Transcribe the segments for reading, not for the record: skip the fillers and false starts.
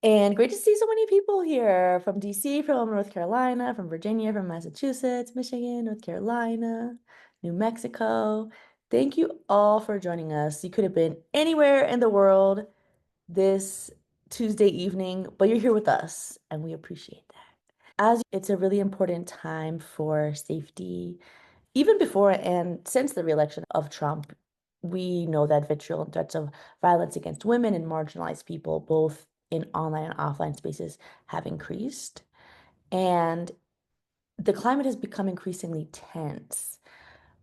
And great to see so many people here from DC, from North Carolina, from Virginia, from Massachusetts, Michigan, North Carolina, New Mexico. Thank you all for joining us. You could have been anywhere in the world this Tuesday evening, but you're here with us, and we appreciate that. As it's a really important time for safety, even before and since the reelection of Trump, we know that vitriol and threats of violence against women and marginalized people, both in online and offline spaces, have increased. And the climate has become increasingly tense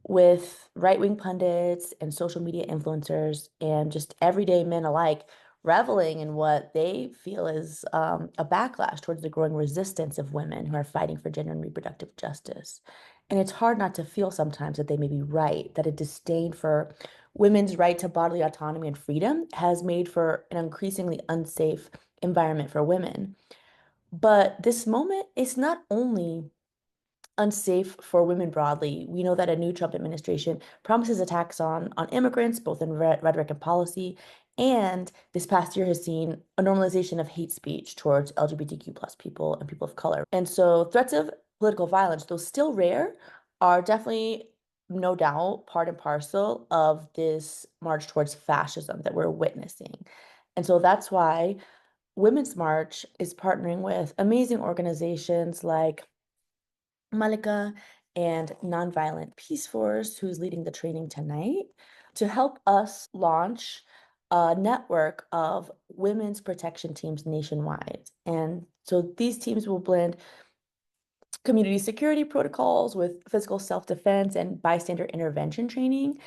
with right-wing pundits and social media influencers and just everyday men alike reveling in what they feel is a backlash towards the growing resistance of women who are fighting for gender and reproductive justice. And it's hard not to feel sometimes that they may be right, that a disdain for women's right to bodily autonomy and freedom has made for an increasingly unsafe environment for women. But this moment is not only unsafe for women broadly. We know that a new Trump administration promises attacks on immigrants, both in rhetoric and policy. And this past year has seen a normalization of hate speech towards LGBTQ plus people and people of color. And so threats of political violence, though still rare, are definitely no doubt part and parcel of this march towards fascism that we're witnessing. And so that's why Women's March is partnering with amazing organizations like Malika and Nonviolent Peaceforce, who's leading the training tonight, to help us launch a network of women's protection teams nationwide. And so these teams will blend community security protocols with physical self-defense and bystander intervention training,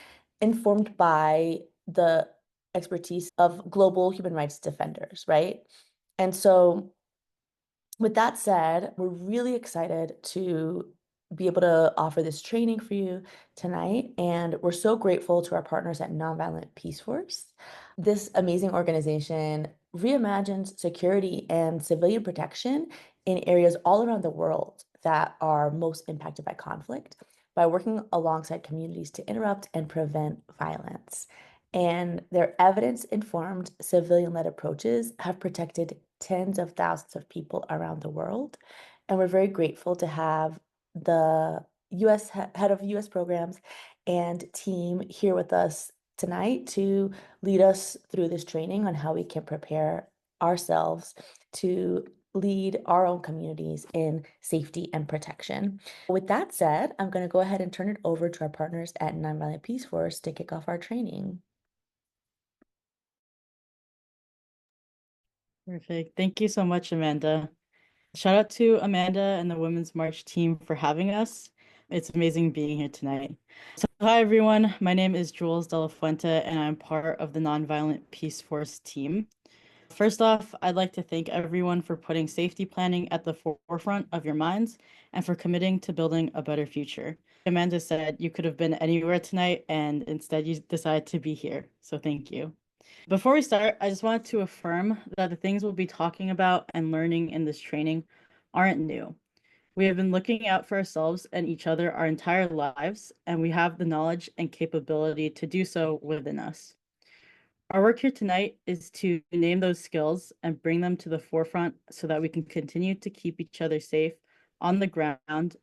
informed by the expertise of global human rights defenders, right? And so with that said, we're really excited to be able to offer this training for you tonight. And we're so grateful to our partners at Nonviolent Peaceforce. This amazing organization reimagines security and civilian protection in areas all around the world that are most impacted by conflict by working alongside communities to interrupt and prevent violence. And their evidence-informed civilian-led approaches have protected tens of thousands of people around the world. And we're very grateful to have the US head of US programs and team here with us tonight to lead us through this training on how we can prepare ourselves to lead our own communities in safety and protection. With that said, I'm going to go ahead and turn it over to our partners at Nonviolent Peaceforce to kick off our training. Perfect. Thank you so much, Amanda. Shout out to Amanda and the Women's March team for having us. It's amazing being here tonight. So, hi everyone. My name is Jules De La Fuente, and I'm part of the Nonviolent Peace Force team. First off, I'd like to thank everyone for putting safety planning at the forefront of your minds and for committing to building a better future. Amanda said you could have been anywhere tonight, and instead you decided to be here. So, thank you. Before we start, I just wanted to affirm that the things we'll be talking about and learning in this training aren't new. We have been looking out for ourselves and each other our entire lives, and we have the knowledge and capability to do so within us. Our work here tonight is to name those skills and bring them to the forefront so that we can continue to keep each other safe on the ground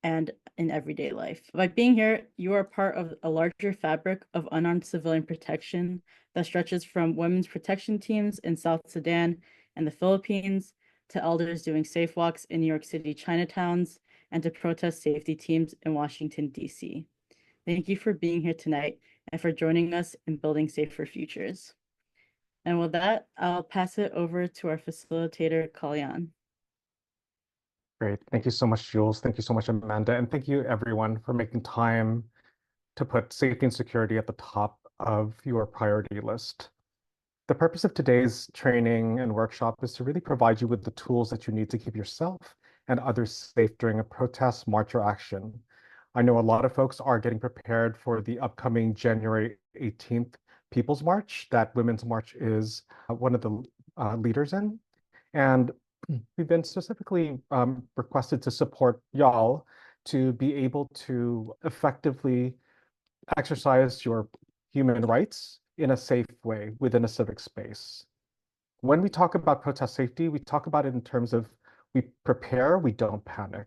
and in everyday life. By being here, you are part of a larger fabric of unarmed civilian protection that stretches from women's protection teams in South Sudan and the Philippines to elders doing safe walks in New York City Chinatowns and to protest safety teams in Washington, D.C. Thank you for being here tonight and for joining us in building safer futures. And with that, I'll pass it over to our facilitator, Kalyan. Great. Thank you so much, Jules. Thank you so much, Amanda. And thank you, everyone, for making time to put safety and security at the top of your priority list. The purpose of today's training and workshop is to really provide you with the tools that you need to keep yourself and others safe during a protest, march, or action. I know a lot of folks are getting prepared for the upcoming January 18th People's March that Women's March is one of the leaders in. And we've been specifically requested to support y'all to be able to effectively exercise your human rights in a safe way within a civic space. When we talk about protest safety, we talk about it in terms of we prepare, we don't panic.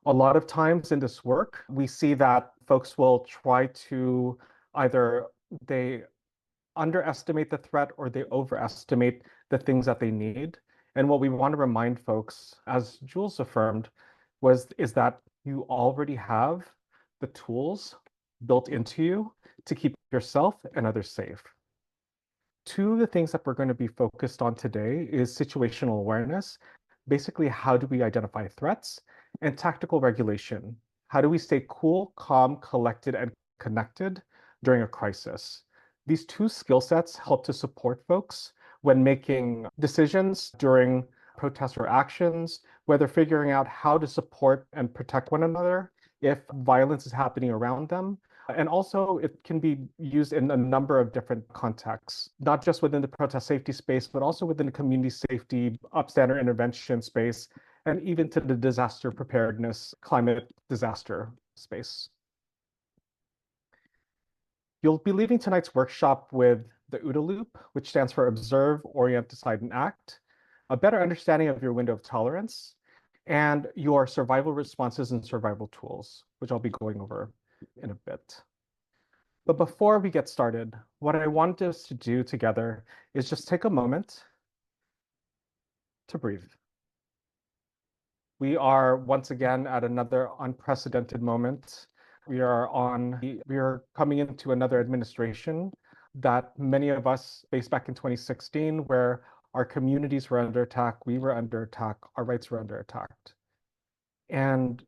A lot of times in this work, we see that folks will try to either they underestimate the threat or they overestimate the things that they need. And what we want to remind folks, as Jules affirmed, is that you already have the tools built into you to keep yourself and others safe. Two of the things that we're going to be focused on today is situational awareness. Basically, how do we identify threats? And tactical regulation. How do we stay cool, calm, collected, and connected during a crisis? These two skill sets help to support folks when making decisions during protests or actions, whether figuring out how to support and protect one another if violence is happening around them. And also, it can be used in a number of different contexts, not just within the protest safety space, but also within the community safety, upstander intervention space, and even to the disaster preparedness, climate disaster space. You'll be leaving tonight's workshop with the OODA loop, which stands for Observe, Orient, Decide, and Act, a better understanding of your window of tolerance, and your survival responses and survival tools, which I'll be going over in a bit. But before we get started, what I want us to do together is just take a moment to breathe. We are once again at another unprecedented moment. We are coming into another administration that many of us faced back in 2016, where our communities were under attack, we were under attack, our rights were under attack. And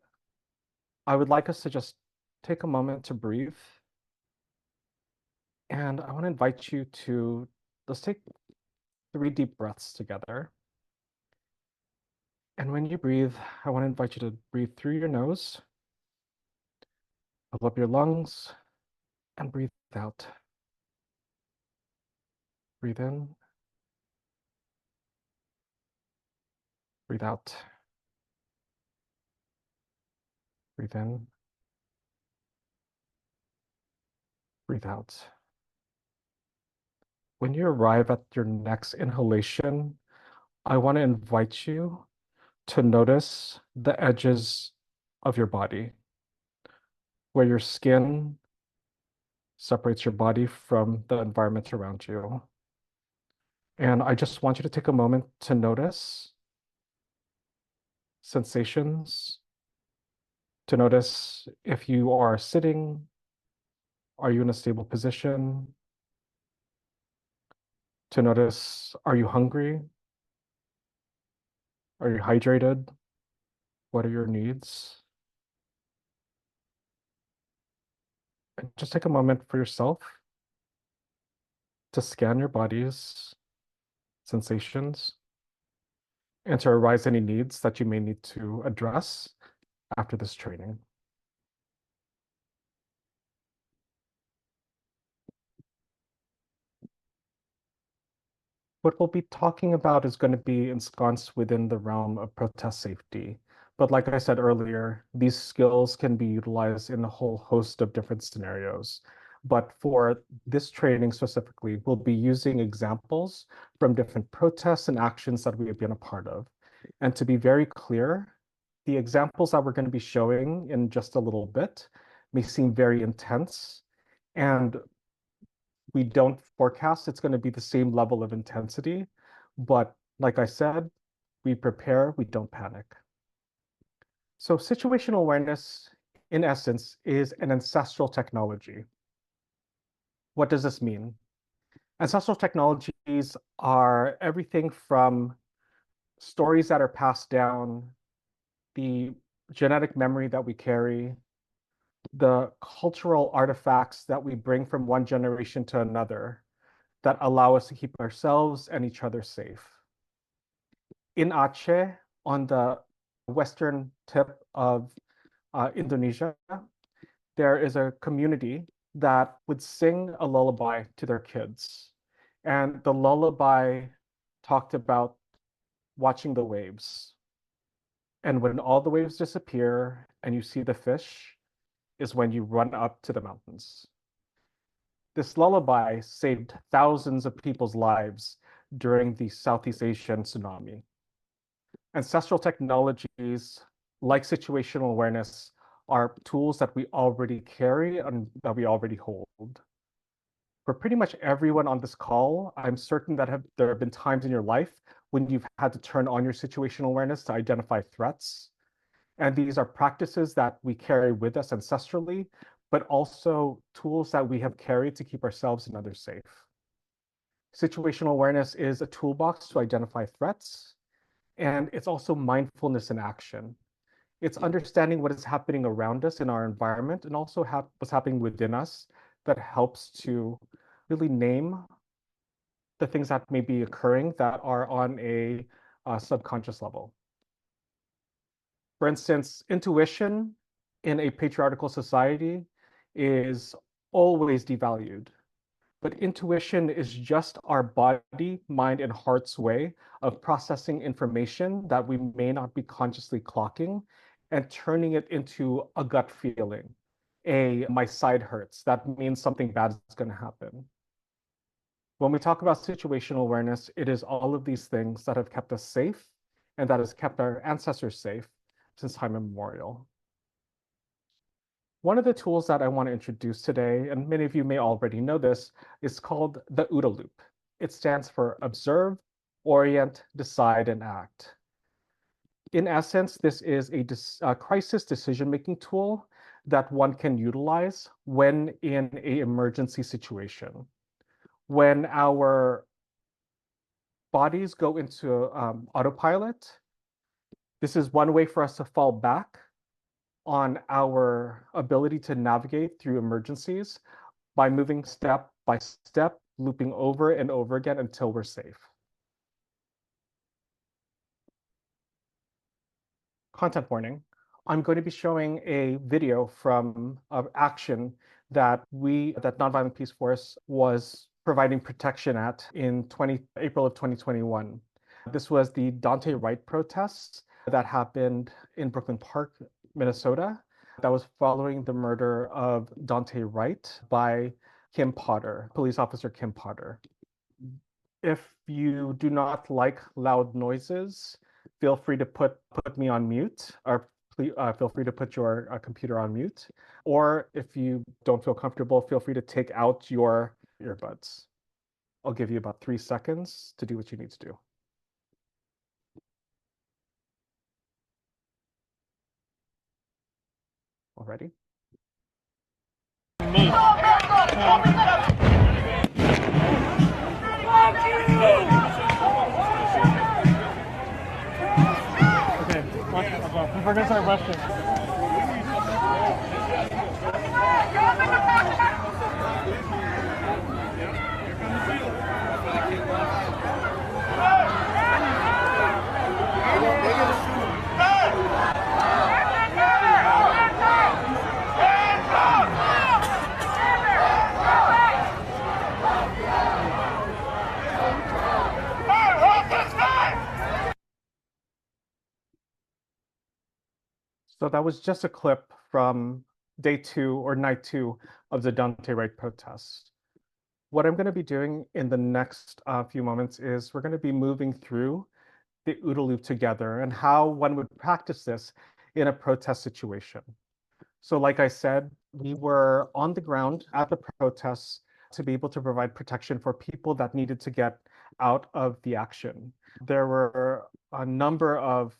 I would like us to just take a moment to breathe. And I want to invite you to, let's take 3 deep breaths together. And when you breathe, I want to invite you to breathe through your nose, fill up your lungs, and breathe out. Breathe in, breathe out. Breathe in, breathe out. When you arrive at your next inhalation, I want to invite you to notice the edges of your body, where your skin separates your body from the environment around you. And I just want you to take a moment to notice sensations, to notice if you are sitting, are you in a stable position? To notice, are you hungry? Are you hydrated? What are your needs? And just take a moment for yourself to scan your body's sensations and to arise any needs that you may need to address after this training. What we'll be talking about is going to be ensconced within the realm of protest safety. But like I said earlier, these skills can be utilized in a whole host of different scenarios. But for this training specifically, we'll be using examples from different protests and actions that we have been a part of. And to be very clear, the examples that we're going to be showing in just a little bit may seem very intense, and we don't forecast it's going to be the same level of intensity. But like I said, we prepare, we don't panic. So situational awareness, in essence, is an ancestral technology. What does this mean? Ancestral technologies are everything from stories that are passed down, the genetic memory that we carry, the cultural artifacts that we bring from one generation to another that allow us to keep ourselves and each other safe. In Aceh, on the western tip of Indonesia, there is a community that would sing a lullaby to their kids. And the lullaby talked about watching the waves. And when all the waves disappear and you see the fish, is when you run up to the mountains. This lullaby saved thousands of people's lives during the Southeast Asian tsunami. Ancestral technologies like situational awareness are tools that we already carry and that we already hold. For pretty much everyone on this call, I'm certain that there have been times in your life when you've had to turn on your situational awareness to identify threats. And these are practices that we carry with us ancestrally, but also tools that we have carried to keep ourselves and others safe. Situational awareness is a toolbox to identify threats, and it's also mindfulness in action. It's understanding what is happening around us in our environment and also what's happening within us that helps to really name the things that may be occurring that are on a subconscious level. For instance, intuition in a patriarchal society is always devalued. But intuition is just our body, mind, and heart's way of processing information that we may not be consciously clocking and turning it into a gut feeling. My side hurts. That means something bad is going to happen. When we talk about situational awareness, it is all of these things that have kept us safe and that has kept our ancestors safe since time immemorial. One of the tools that I want to introduce today, and many of you may already know this, is called the OODA loop. It stands for observe, orient, decide, and act. In essence, this is a crisis decision-making tool that one can utilize when in an emergency situation. When our bodies go into autopilot, this is one way for us to fall back on our ability to navigate through emergencies by moving step by step, looping over and over again until we're safe. Content warning. I'm going to be showing a video from action that Nonviolent Peaceforce was providing protection at in April of 2021. This was the Dante Wright protests that happened in Brooklyn Park, Minnesota, that was following the murder of Dante Wright by Kim Potter, police officer Kim Potter. If you do not like loud noises, feel free to put me on mute, or feel free to put your computer on mute. Or if you don't feel comfortable, feel free to take out your earbuds. I'll give you about 3 seconds to do what you need to do. Already? Okay, we're gonna start rushing. So that was just a clip from day 2 or night 2 of the Dante Wright protest. What I'm going to be doing in the next few moments is we're going to be moving through the OODA loop together and how one would practice this in a protest situation. So like I said, we were on the ground at the protests to be able to provide protection for people that needed to get out of the action. There were a number of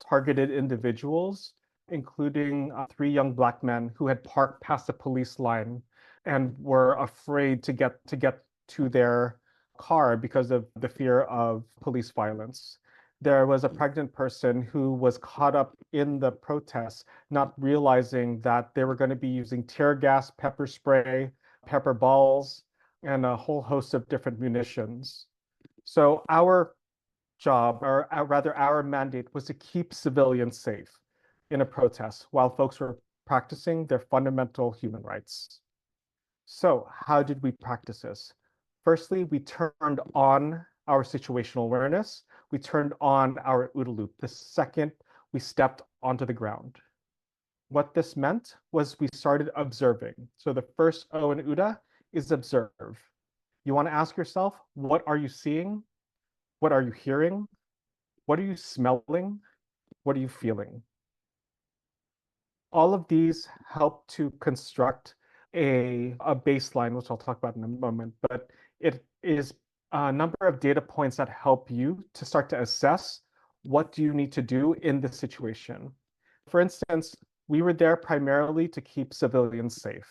targeted individuals, including 3 young Black men who had parked past the police line and were afraid to get to their car because of the fear of police violence. There was a pregnant person who was caught up in the protests, not realizing that they were going to be using tear gas, pepper spray, pepper balls, and a whole host of different munitions. So our job, or rather our mandate, was to keep civilians safe in a protest while folks were practicing their fundamental human rights. So how did we practice this? Firstly, we turned on our situational awareness. We turned on our OODA loop the second we stepped onto the ground. What this meant was we started observing. So the first O in OODA is observe. You want to ask yourself, what are you seeing? What are you hearing? What are you smelling? What are you feeling? All of these help to construct a baseline, which I'll talk about in a moment, but it is a number of data points that help you to start to assess what do you need to do in this situation. For instance, we were there primarily to keep civilians safe.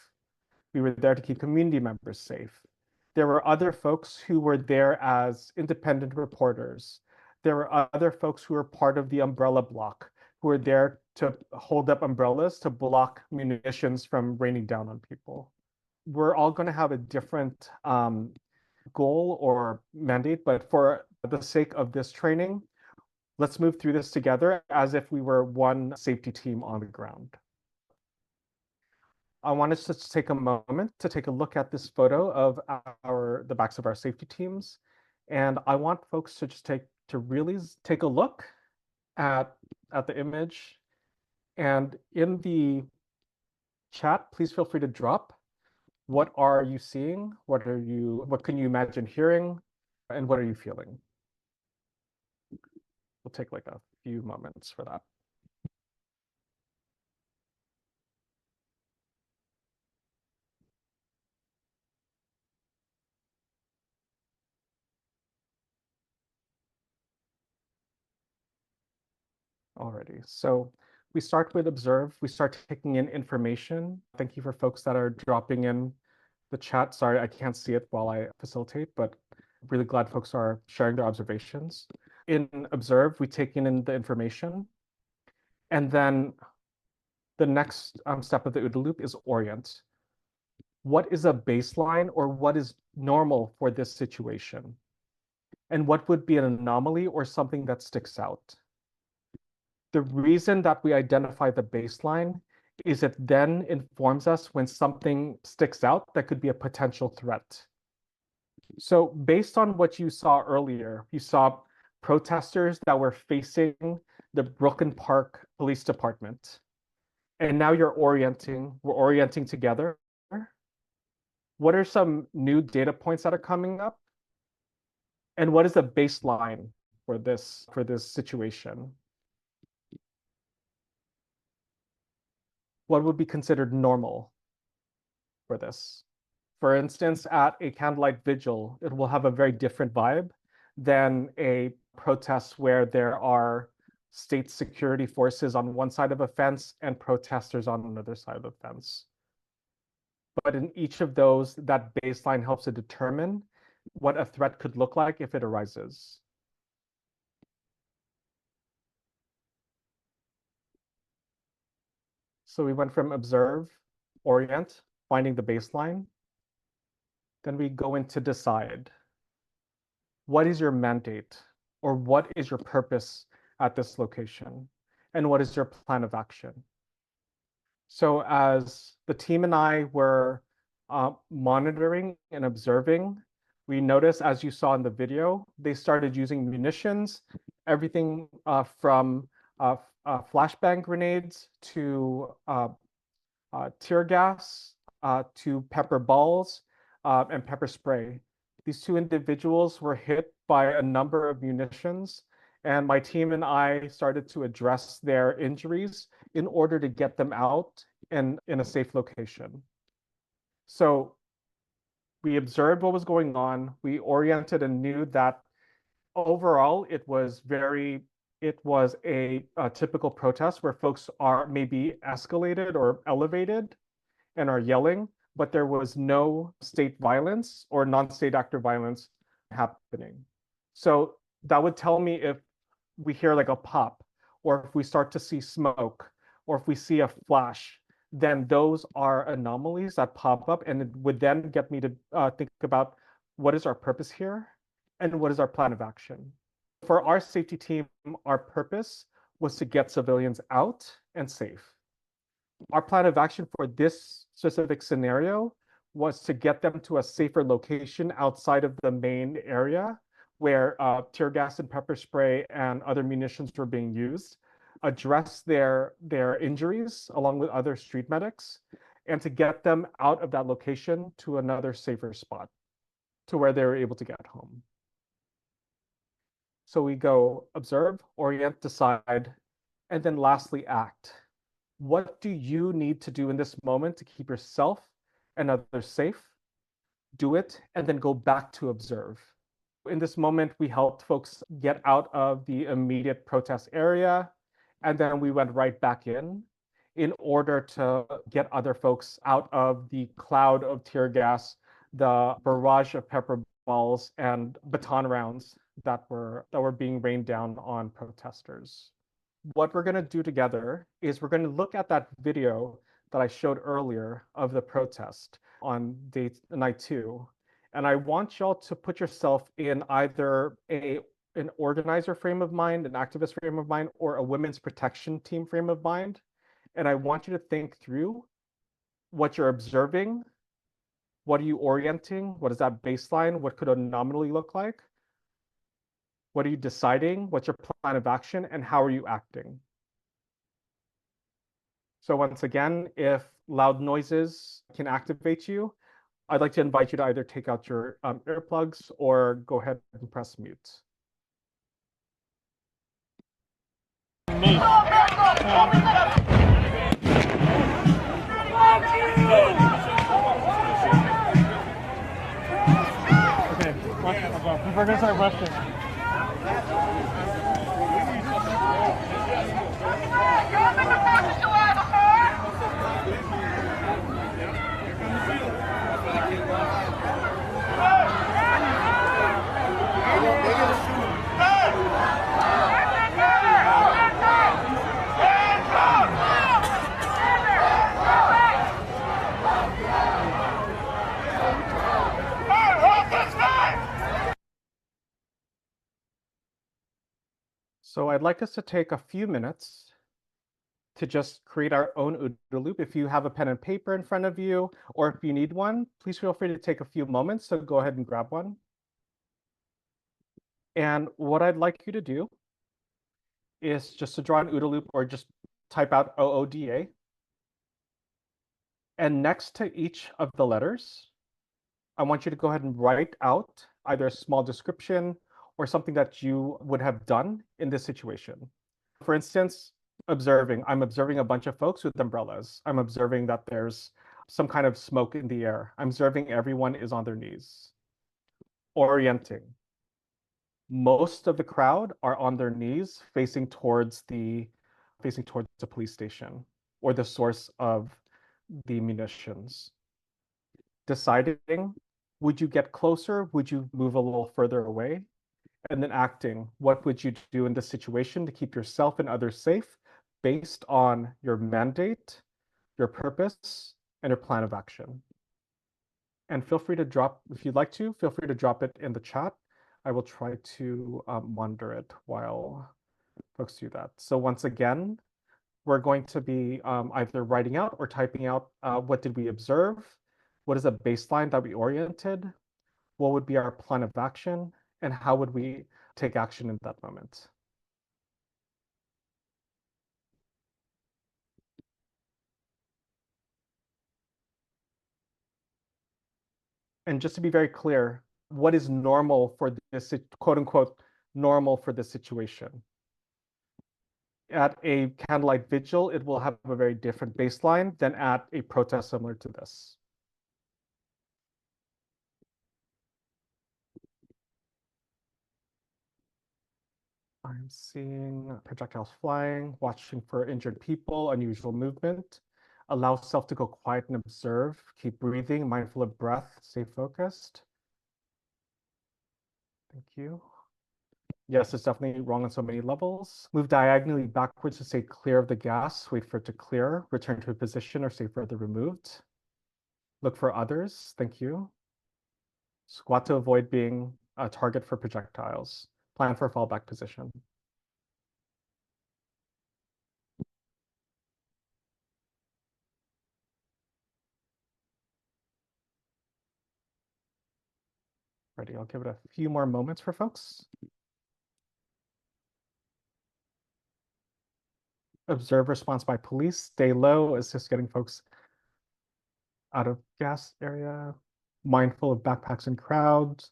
We were there to keep community members safe. There were other folks who were there as independent reporters. There were other folks who were part of the umbrella block, who were there to hold up umbrellas to block munitions from raining down on people. We're all going to have a different goal or mandate, but for the sake of this training, let's move through this together as if we were one safety team on the ground. I want us to take a moment to take a look at this photo of the backs of our safety teams. And I want folks to just really take a look at the image. And in the chat, please feel free to drop. What are you seeing? What can you imagine hearing? And what are you feeling? We'll take like a few moments for that. Alrighty, so we start with observe. We start taking in information. Thank you for folks that are dropping in the chat. Sorry, I can't see it while I facilitate, but really glad folks are sharing their observations. In observe, we take in the information. And then the next step of the OODA loop is orient. What is a baseline or what is normal for this situation? And what would be an anomaly or something that sticks out? The reason that we identify the baseline is it then informs us when something sticks out that could be a potential threat. So based on what you saw earlier, you saw protesters that were facing the Brooklyn Park Police Department. And now we're orienting together. What are some new data points that are coming up? And what is the baseline for this situation? What would be considered normal for this? For instance, at a candlelight vigil, it will have a very different vibe than a protest where there are state security forces on one side of a fence and protesters on another side of the fence. But in each of those, that baseline helps to determine what a threat could look like if it arises. So we went from observe, orient, finding the baseline. Then we go into decide. What is your mandate or what is your purpose at this location? And what is your plan of action? So as the team and I were monitoring and observing, we noticed, as you saw in the video, they started using munitions, everything from flashbang grenades to tear gas to pepper balls and pepper spray. These two individuals were hit by a number of munitions, and my team and I started to address their injuries in order to get them out and in a safe location. So we observed what was going on. We oriented and knew that overall it was a typical protest where folks are maybe escalated or elevated and are yelling, but there was no state violence or non-state actor violence happening. So that would tell me if we hear like a pop, or if we start to see smoke, or if we see a flash, then those are anomalies that pop up, and it would then get me to think about what is our purpose here and what is our plan of action. For our safety team, our purpose was to get civilians out and safe. Our plan of action for this specific scenario was to get them to a safer location outside of the main area where tear gas and pepper spray and other munitions were being used, address their injuries along with other street medics, and to get them out of that location to another safer spot. to where they were able to get home. So we go observe, orient, decide, and then lastly act. What do you need to do in this moment to keep yourself and others safe? Do it, and then go back to observe. In this moment, we helped folks get out of the immediate protest area, and then we went right back in order to get other folks out of the cloud of tear gas, the barrage of pepper balls and baton rounds that were being rained down on protesters. What we're going to do together is we're going to look at that video that I showed earlier of the protest on night 2. And I want y'all to put yourself in either an organizer frame of mind, an activist frame of mind, or a women's protection team frame of mind. And I want you to think through what you're observing. What are you orienting? What is that baseline? What could it nominally look like? What are you deciding? What's your plan of action? And how are you acting? So once again, if loud noises can activate you, I'd like to invite you to either take out your earplugs or go ahead and press mute. Me. Okay, we're gonna start rushing. So I'd like us to take a few minutes to just create our own OODA loop. If you have a pen and paper in front of you, or if you need one, please feel free to take a few moments. So go ahead and grab one. And what I'd like you to do is just to draw an OODA loop or just type out OODA. And next to each of the letters, I want you to go ahead and write out either a small description or something that you would have done in this situation. For instance, I'm observing a bunch of folks with umbrellas. I'm observing that there's some kind of smoke in the air. I'm observing everyone is on their knees. Orienting. Most of the crowd are on their knees facing towards the police station or the source of the munitions. Deciding, would you get closer? Would you move a little further away? And then acting, what would you do in this situation to keep yourself and others safe based on your mandate, your purpose, and your plan of action? And feel free to drop, if you'd like to, feel free to drop it in the chat. I will try to monitor it while folks do that. So once again, we're going to be either writing out or typing out what did we observe? What is a baseline that we oriented? What would be our plan of action? And how would we take action in that moment? And just to be very clear, what is normal for this, quote unquote, normal for this situation? At a candlelight vigil, it will have a very different baseline than at a protest similar to this. I'm seeing projectiles flying, watching for injured people, unusual movement. Allow self to go quiet and observe. Keep breathing, mindful of breath, stay focused. Thank you. Yes, it's definitely wrong on so many levels. Move diagonally backwards to stay clear of the gas. Wait for it to clear. Return to a position or stay further removed. Look for others. Thank you. Squat to avoid being a target for projectiles. Plan for fallback position. Ready, I'll give it a few more moments for folks. Observe response by police. Stay low. Assist getting folks out of gas area. mindful of backpacks and crowds,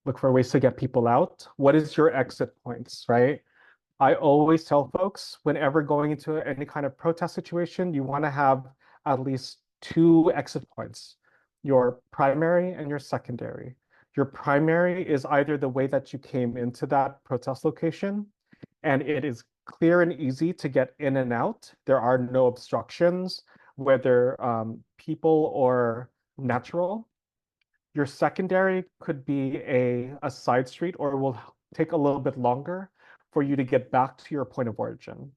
look for ways to get people out. What is your exit points, right? I always tell folks, whenever going into any kind of protest situation, you want to have at least two exit points, your primary and your secondary. Your primary is either the way that you came into that protest location, and it is clear and easy to get in and out. There are no obstructions, whether people or natural. Your secondary could be a side street, or will take a little bit longer for you to get back to your point of origin.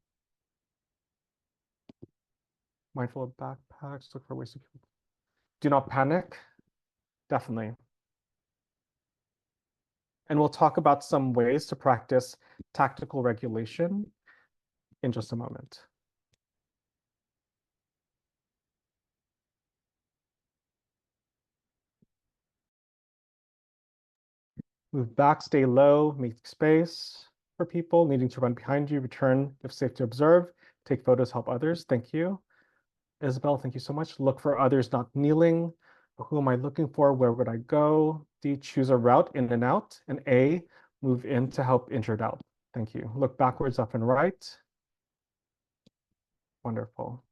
Mindful of backpacks, look for ways to do not panic. Definitely. And we'll talk about some ways to practice tactical regulation in just a moment. Move back, stay low, make space for people needing to run behind you, return if safe to observe, take photos, help others. Thank you. Isabel, thank you so much. Look for others not kneeling. Who am I looking for? Where would I go? D, choose a route in and out. And A, move in to help injured out. Thank you. Look backwards, up and right. Wonderful.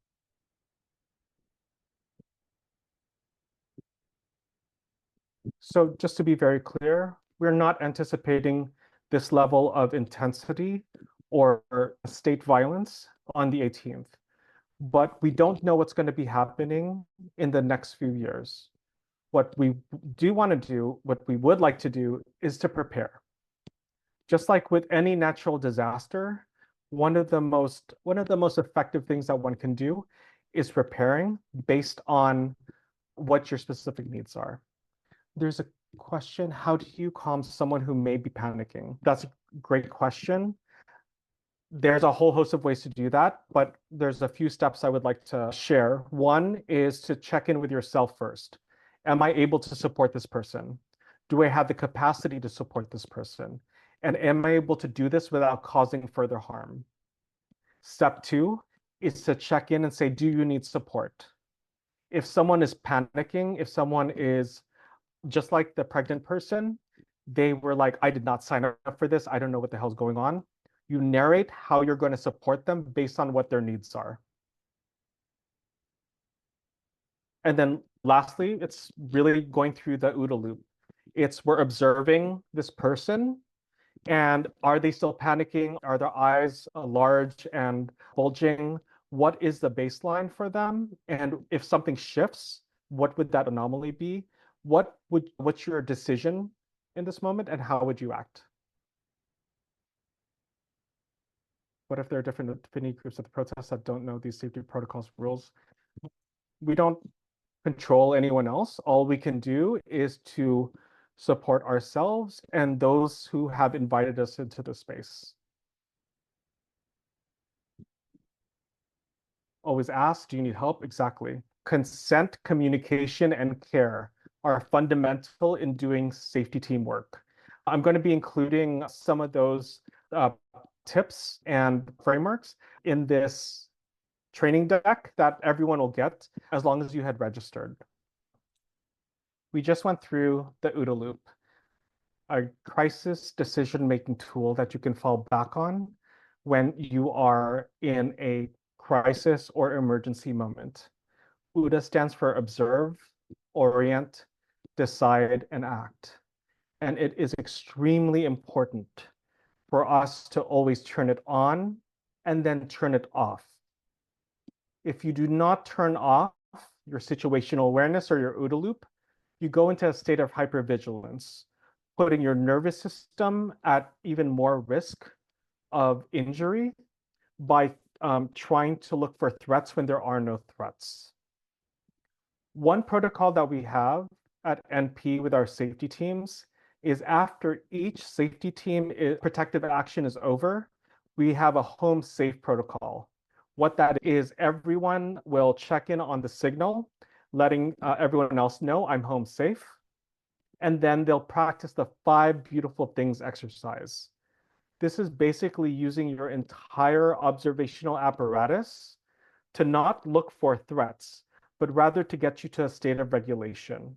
So just to be very clear, we're not anticipating this level of intensity or state violence on the 18th, but we don't know what's going to be happening in the next few years. What we do want to do, what we would like to do, is to prepare. Just like with any natural disaster, one of the most effective things that one can do is preparing based on what your specific needs are. There's a question, how do you calm someone who may be panicking? That's a great question. There's a whole host of ways to do that, but there's a few steps I would like to share. One is to check in with yourself first. Am I able to support this person? Do I have the capacity to support this person? And am I able to do this without causing further harm? Step two is to check in and say, do you need support? If someone is panicking, if someone is just like the pregnant person, they were like, I did not sign up for this. I don't know what the hell's going on. You narrate how you're going to support them based on what their needs are. And then lastly, it's really going through the OODA loop. We're observing this person, and are they still panicking? Are their eyes large and bulging? What is the baseline for them? And if something shifts, what would that anomaly be? What's your decision in this moment, and how would you act? What if there are different affinity groups at the protest that don't know these safety protocols rules? We don't control anyone else. All we can do is to support ourselves and those who have invited us into the space. Always ask, do you need help? Exactly. Consent, communication, and care are fundamental in doing safety teamwork. I'm going to be including some of those tips and frameworks in this training deck that everyone will get as long as you had registered. We just went through the OODA loop, a crisis decision-making tool that you can fall back on when you are in a crisis or emergency moment. OODA stands for observe, orient, decide, and act. And it is extremely important for us to always turn it on and then turn it off. If you do not turn off your situational awareness or your OODA loop, you go into a state of hypervigilance, putting your nervous system at even more risk of injury by trying to look for threats when there are no threats. One protocol that we have at NP with our safety teams is after each safety team protective action is over, we have a home safe protocol. What that is, everyone will check in on the signal, letting everyone else know I'm home safe. And then they'll practice the 5 beautiful things exercise. This is basically using your entire observational apparatus to not look for threats, but rather to get you to a state of regulation.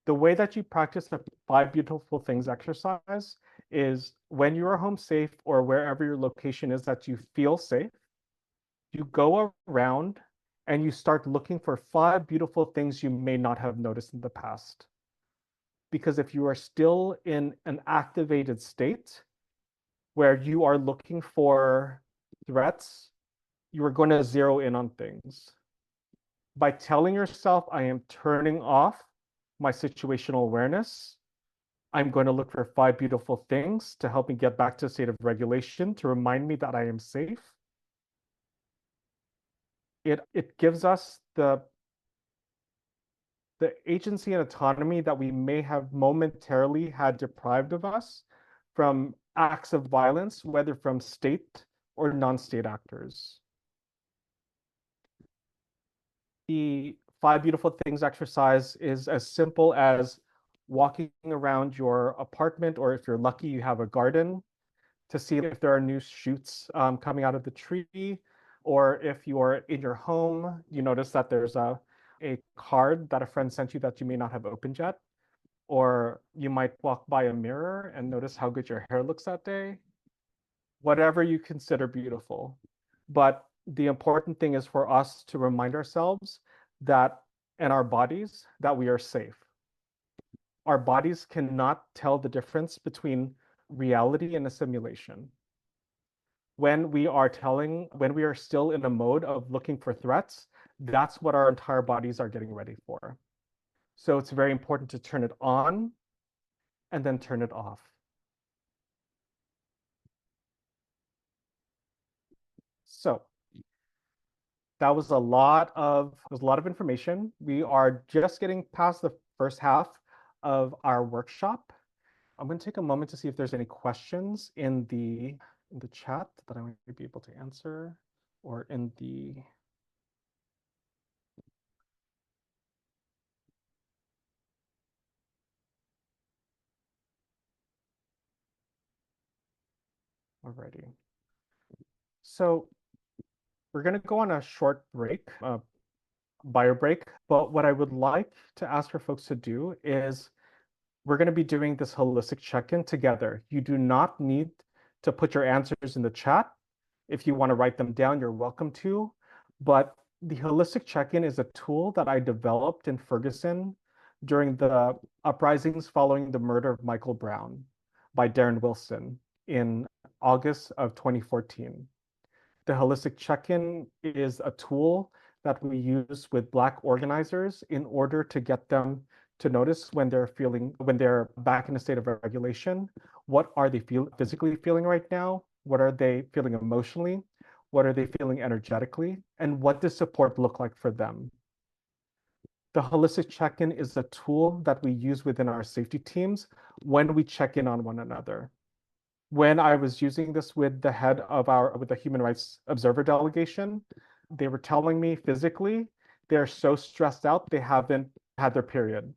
The way that you practice the 5 beautiful things exercise is when you are home safe or wherever your location is that you feel safe, you go around and you start looking for 5 beautiful things you may not have noticed in the past. Because if you are still in an activated state where you are looking for threats, you are going to zero in on things. By telling yourself, I am turning off my situational awareness, I'm going to look for 5 beautiful things to help me get back to a state of regulation, to remind me that I am safe. It gives us the agency and autonomy that we may have momentarily had deprived of us from acts of violence, whether from state or non-state actors. The 5 beautiful things exercise is as simple as walking around your apartment, or if you're lucky, you have a garden, to see if there are new shoots coming out of the tree, or if you're in your home, you notice that there's a card that a friend sent you that you may not have opened yet, or you might walk by a mirror and notice how good your hair looks that day. Whatever you consider beautiful. But the important thing is for us to remind ourselves that, and our bodies, that we are safe. Our bodies cannot tell the difference between reality and a simulation. When we are still in a mode of looking for threats, that's what our entire bodies are getting ready for. So it's very important to turn it on and then turn it off. So that was a lot of information. We are just getting past the first half of our workshop. I'm going to take a moment to see if there's any questions in the chat that I might be able to answer, or in the alrighty. So we're going to go on a short break, bio break. But what I would like to ask for folks to do is, we're going to be doing this holistic check-in together. You do not need to put your answers in the chat. If you want to write them down, you're welcome to. But the holistic check-in is a tool that I developed in Ferguson during the uprisings following the murder of Michael Brown by Darren Wilson in August of 2014. The holistic check-in is a tool that we use with Black organizers in order to get them to notice when they're back in a state of regulation. What are they physically feeling right now? What are they feeling emotionally? What are they feeling energetically? And what does support look like for them? The holistic check-in is a tool that we use within our safety teams when we check in on one another. When I was using this with the head of the Human Rights Observer delegation, they were telling me physically, they're so stressed out, they haven't had their period,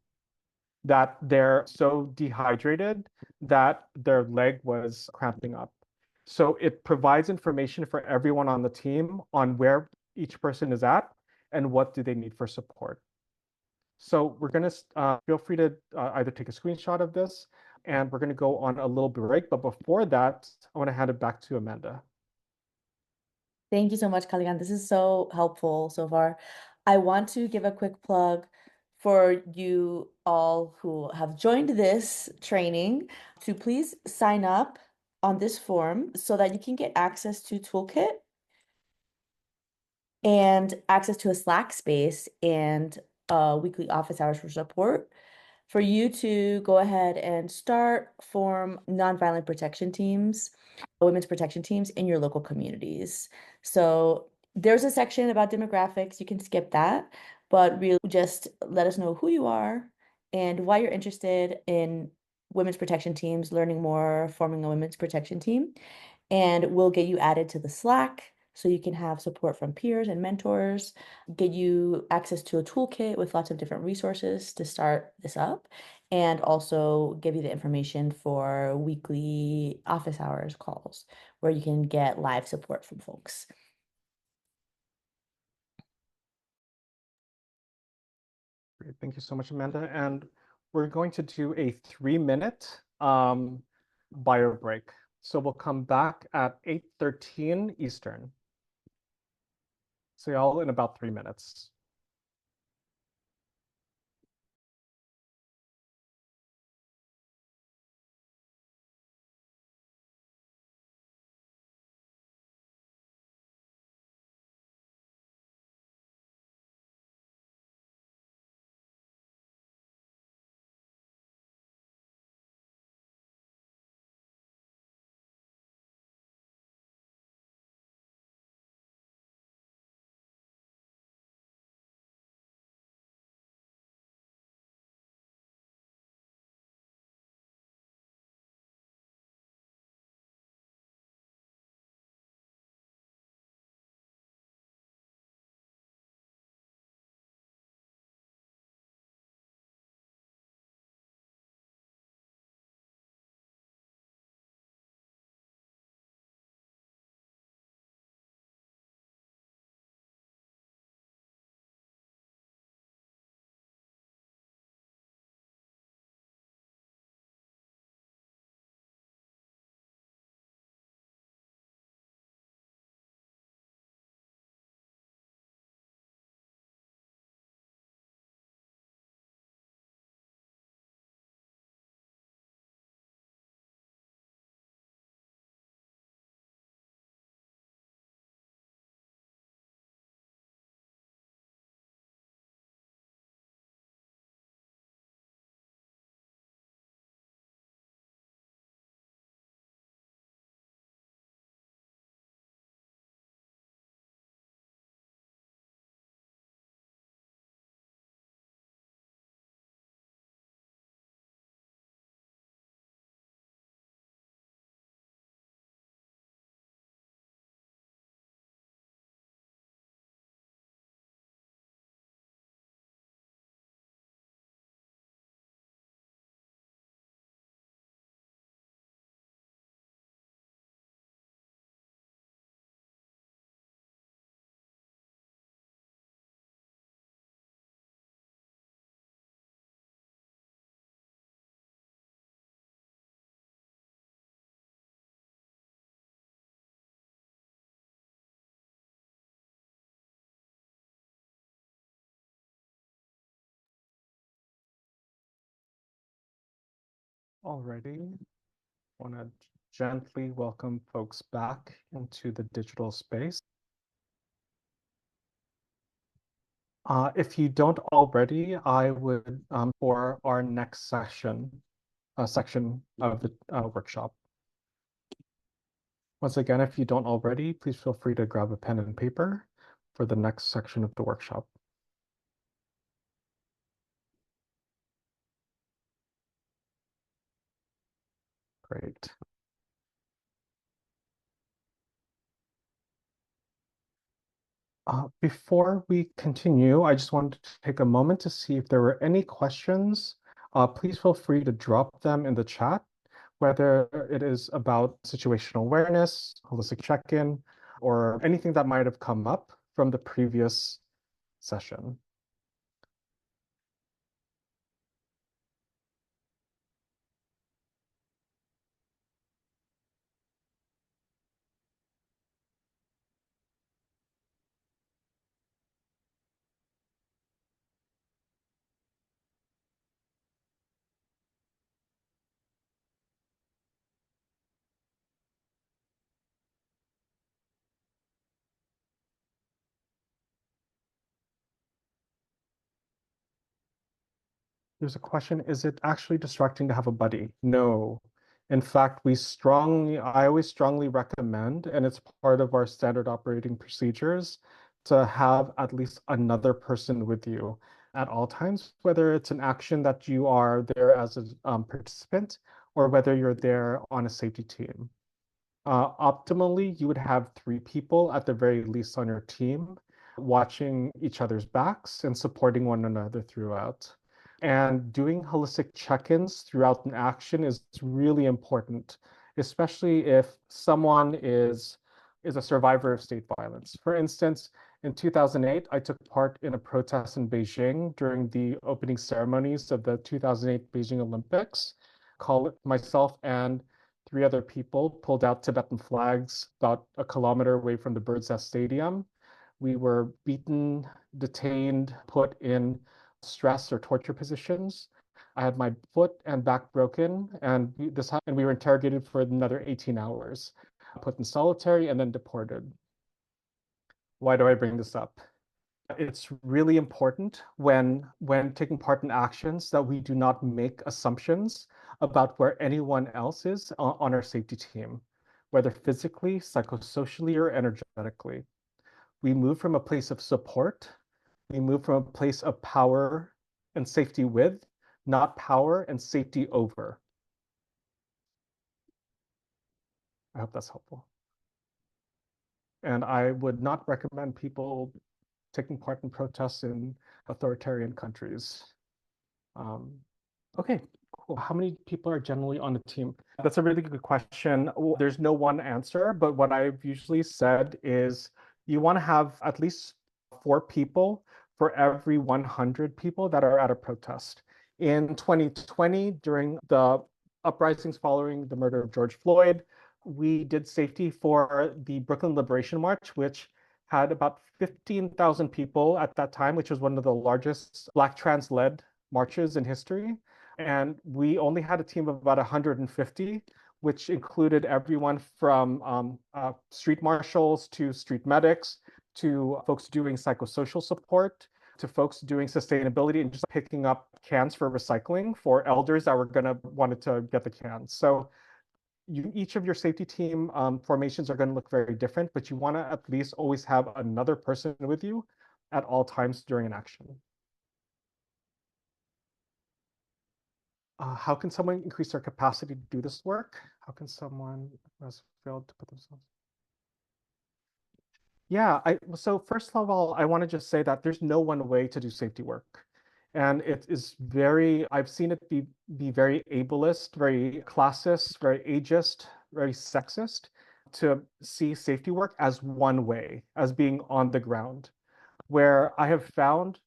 that they're so dehydrated that their leg was cramping up. So it provides information for everyone on the team on where each person is at and what do they need for support. So we're going to feel free to either take a screenshot of this, and we're going to go on a little break. But before that, I want to hand it back to Amanda. Thank you so much, Kalian. This is so helpful so far. I want to give a quick plug for you all who have joined this training to please sign up on this form so that you can get access to Toolkit and access to a Slack space and weekly office hours for support for you to go ahead and form nonviolent protection teams, women's protection teams in your local communities. So there's a section about demographics. You can skip that, but really just let us know who you are and why you're interested in women's protection teams, learning more, forming a women's protection team, and we'll get you added to the Slack so you can have support from peers and mentors, get you access to a toolkit with lots of different resources to start this up, and also give you the information for weekly office hours calls where you can get live support from folks. Great. Thank you so much, Amanda. And we're going to do a 3-minute bio break. So we'll come back at 8:13 Eastern. See y'all in about 3 minutes. Alrighty. Want to gently welcome folks back into the digital space. If you don't already, I would for our next section of the workshop. Once again, if you don't already, please feel free to grab a pen and paper for the next section of the workshop. Great. Before we continue, I just wanted to take a moment to see if there were any questions. Please feel free to drop them in the chat, whether it is about situational awareness, holistic check-in, or anything that might have come up from the previous session. There's a question, is it actually distracting to have a buddy? No. In fact, I always strongly recommend, and it's part of our standard operating procedures, to have at least another person with you at all times, whether it's an action that you are there as a participant or whether you're there on a safety team. Optimally, you would have 3 people at the very least on your team, watching each other's backs and supporting one another throughout. And doing holistic check-ins throughout an action is really important, especially if someone is a survivor of state violence. For instance, In 2008, I took part in a protest in Beijing during the opening ceremonies of the 2008 Beijing Olympics. Myself and three other people pulled out Tibetan flags about a kilometer away from the Bird's Nest Stadium. We were beaten, detained, put in stress or torture positions. I had my foot and back broken, and we were interrogated for another 18 hours, put in solitary and then deported. Why do I bring this up? It's really important when taking part in actions that we do not make assumptions about where anyone else is on our safety team, whether physically, psychosocially, or energetically. We move from a place of support. We move from a place of power and safety with, not power and safety over. I hope that's helpful. And I would not recommend people taking part in protests in authoritarian countries. Okay, cool. How many people are generally on the team? That's a really good question. There's no one answer, but what I've usually said is you want to have at least 4 people for every 100 people that are at a protest. In 2020, during the uprisings following the murder of George Floyd, we did safety for the Brooklyn Liberation March, which had about 15,000 people at that time, which was one of the largest Black trans-led marches in history. And we only had a team of about 150, which included everyone from street marshals to street medics, to folks doing psychosocial support, to folks doing sustainability and just picking up cans for recycling for elders that were wanted to get the cans. So each of your safety team formations are going to look very different, but you want to at least always have another person with you at all times during an action. How can someone increase their capacity to do this work? How can someone who has failed to put themselves? Yeah, so first of all, I want to just say that there's no one way to do safety work. And it is I've seen it be very ableist, very classist, very ageist, very sexist to see safety work as one way, as being on the ground. Where I have found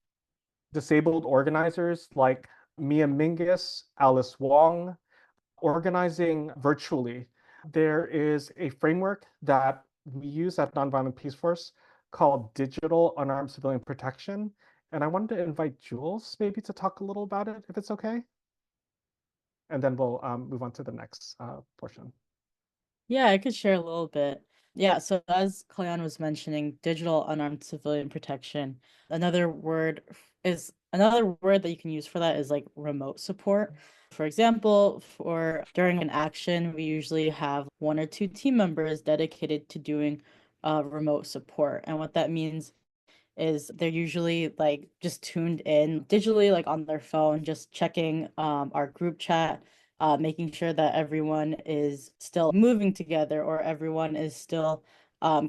disabled organizers like Mia Mingus, Alice Wong, organizing virtually. There is a framework that we use at Nonviolent Peaceforce called Digital Unarmed Civilian Protection. And I wanted to invite Jules maybe to talk a little about it, if it's okay. And then we'll move on to the next portion. Yeah, I could share a little bit. Yeah, so as Kalyan was mentioning, digital unarmed civilian protection. Another word that you can use for that is like remote support. For example, during an action, we usually have 1 or 2 team members dedicated to doing remote support. And what that means is they're usually like just tuned in digitally, like on their phone, just checking our group chat, making sure that everyone is still moving together or everyone is still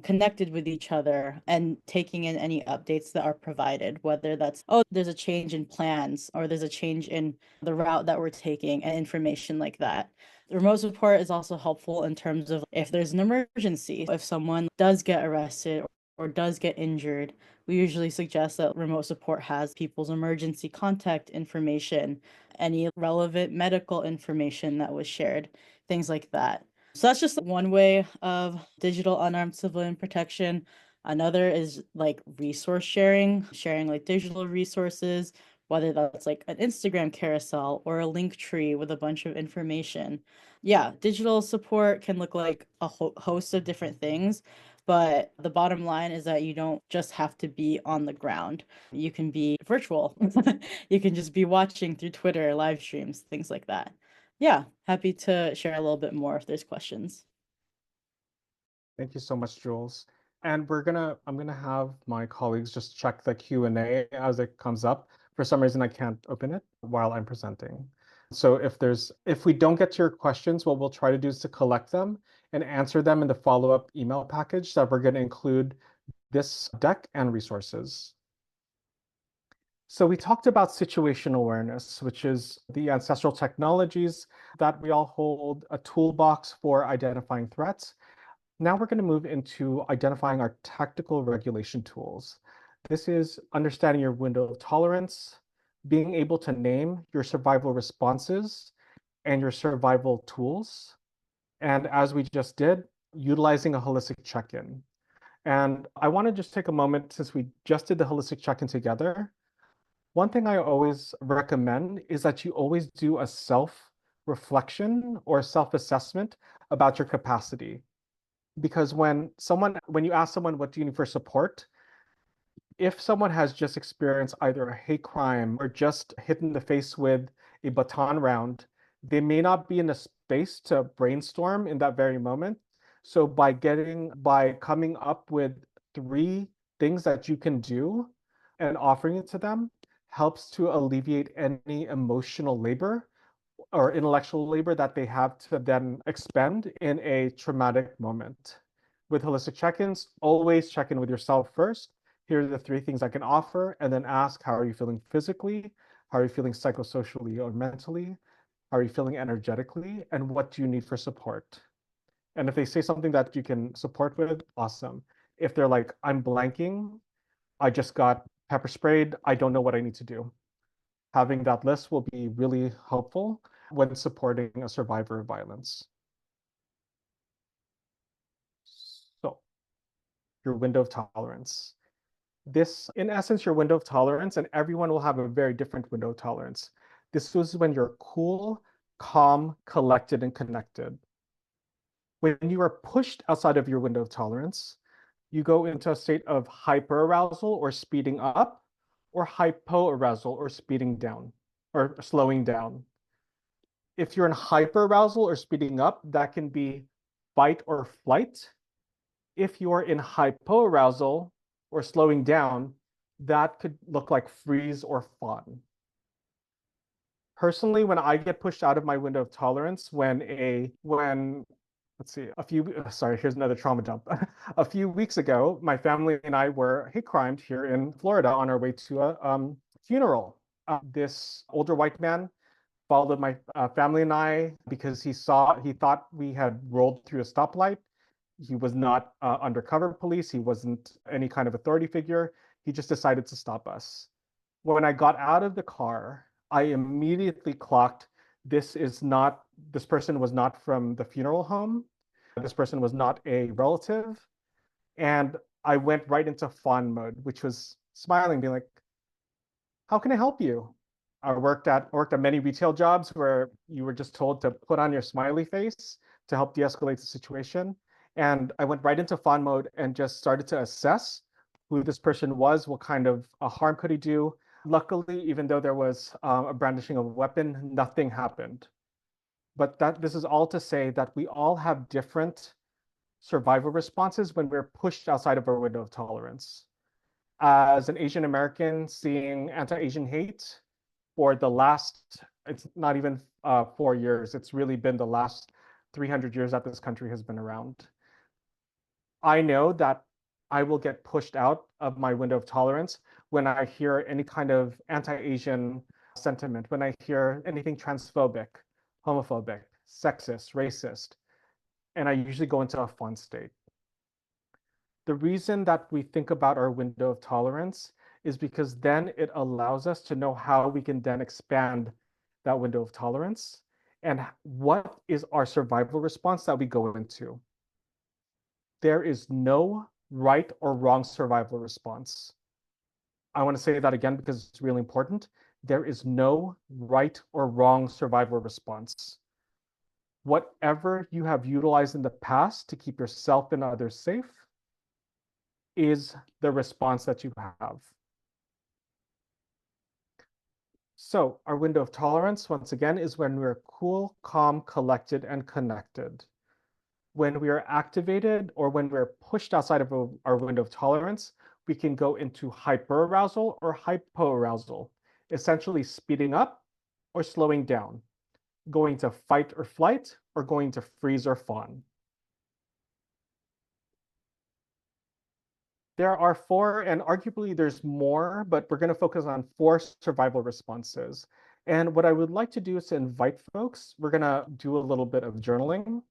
connected with each other and taking in any updates that are provided, whether that's, oh, there's a change in plans or there's a change in the route that we're taking and information like that. The remote support is also helpful in terms of if there's an emergency, if someone does get arrested or does get injured, we usually suggest that remote support has people's emergency contact information, any relevant medical information that was shared, things like that. So that's just one way of digital unarmed civilian protection. Another is like resource sharing like digital resources, whether that's like an Instagram carousel or a link tree with a bunch of information. Yeah, digital support can look like a host of different things, but the bottom line is that you don't just have to be on the ground. You can be virtual. You can just be watching through Twitter, live streams, things like that. Yeah, happy to share a little bit more if there's questions. Thank you so much, Jules. And I'm gonna have my colleagues just check the Q&A as it comes up. For some reason, I can't open it while I'm presenting. So if we don't get to your questions, what we'll try to do is to collect them and answer them in the follow-up email package that we're gonna include this deck and resources. So we talked about situational awareness, which is the ancestral technologies that we all hold, a toolbox for identifying threats. Now we're going to move into identifying our tactical regulation tools. This is understanding your window of tolerance, being able to name your survival responses and your survival tools. And as we just did, utilizing a holistic check-in. And I want to just take a moment, since we just did the holistic check-in together. One thing I always recommend is that you always do a self-reflection or self-assessment about your capacity. Because when you ask someone, what do you need for support? If someone has just experienced either a hate crime or just hit in the face with a baton round, they may not be in a space to brainstorm in that very moment. So by coming up with 3 things that you can do and offering it to them helps to alleviate any emotional labor or intellectual labor that they have to then expend in a traumatic moment. With holistic check-ins, always check in with yourself first. Here are the 3 things I can offer, and then ask, how are you feeling physically? How are you feeling psychosocially or mentally? How are you feeling energetically? And what do you need for support? And if they say something that you can support with, awesome. If they're like, I'm blanking, I just got pepper sprayed, I don't know what I need to do. Having that list will be really helpful when supporting a survivor of violence. So, your window of tolerance. This, in essence, your window of tolerance, and everyone will have a very different window of tolerance. This is when you're cool, calm, collected, and connected. When you are pushed outside of your window of tolerance, you go into a state of hyperarousal or speeding up, or hypoarousal or speeding down or slowing down. If you're in hyperarousal or speeding up, that can be fight or flight. If you're in hypoarousal or slowing down, that could look like freeze or fawn. Personally, when I get pushed out of my window of tolerance, let's see, sorry, here's another trauma dump. A few weeks ago, my family and I were hate crimed here in Florida on our way to a funeral. This older white man followed my family and I because he thought we had rolled through a stoplight. He was not undercover police. He wasn't any kind of authority figure. He just decided to stop us. When I got out of the car, I immediately clocked this person was not from the funeral home. This person was not a relative. And I went right into fawn mode, which was smiling, being like, how can I help you? I worked at many retail jobs where you were just told to put on your smiley face to help de-escalate the situation. And I went right into fawn mode and just started to assess who this person was, what kind of harm could he do. Luckily, even though there was a brandishing of a weapon, nothing happened. But this is all to say that we all have different survival responses when we're pushed outside of our window of tolerance. As an Asian American, seeing anti-Asian hate for it's not even 4 years, it's really been the last 300 years that this country has been around. I know that I will get pushed out of my window of tolerance when I hear any kind of anti-Asian sentiment, when I hear anything transphobic, homophobic, sexist, racist, and I usually go into a fawn state. The reason that we think about our window of tolerance is because then it allows us to know how we can then expand that window of tolerance and what is our survival response that we go into. There is no right or wrong survival response. I want to say that again because it's really important. There is no right or wrong survival response. Whatever you have utilized in the past to keep yourself and others safe is the response that you have. So our window of tolerance, once again, is when we're cool, calm, collected, and connected. When we are activated or when we're pushed outside of our window of tolerance, we can go into hyperarousal or hypoarousal, essentially speeding up or slowing down, going to fight or flight, or going to freeze or fawn. There are 4, and arguably there's more, but we're going to focus on 4 survival responses. And what I would like to do is to invite folks. We're going to do a little bit of journaling.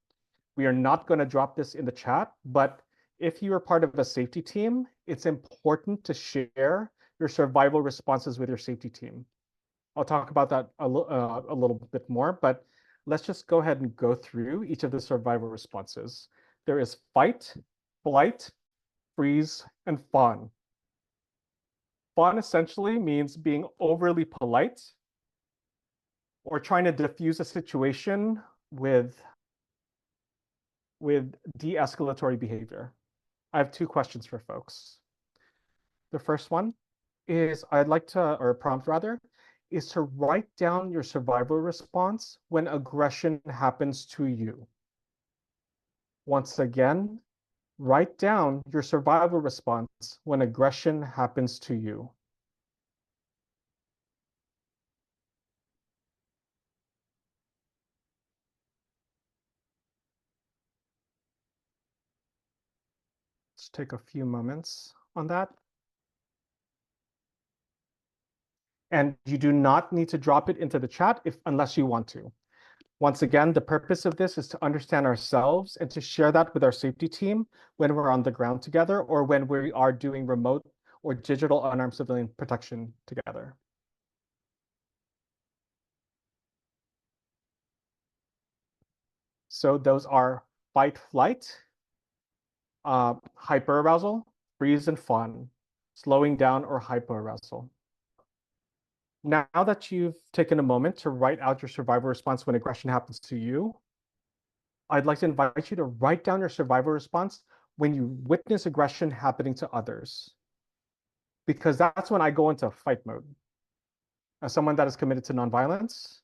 We are not going to drop this in the chat, but if you are part of a safety team, it's important to share your survival responses with your safety team. I'll talk about that a little bit more, but let's just go ahead and go through each of the survival responses. There is fight, flight, freeze, and fawn. Fawn essentially means being overly polite or trying to diffuse a situation with de-escalatory behavior. I have two questions for folks. The first one is or prompt rather, is to write down your survival response when aggression happens to you. Once again, write down your survival response when aggression happens to you. Let's take a few moments on that. And you do not need to drop it into the chat unless you want to. Once again, the purpose of this is to understand ourselves and to share that with our safety team when we're on the ground together or when we are doing remote or digital unarmed civilian protection together. So those are fight, flight, hyperarousal, freeze, and fawn, slowing down or hyperarousal. Now that you've taken a moment to write out your survival response when aggression happens to you, I'd like to invite you to write down your survival response when you witness aggression happening to others, because that's when I go into fight mode. As someone that is committed to nonviolence,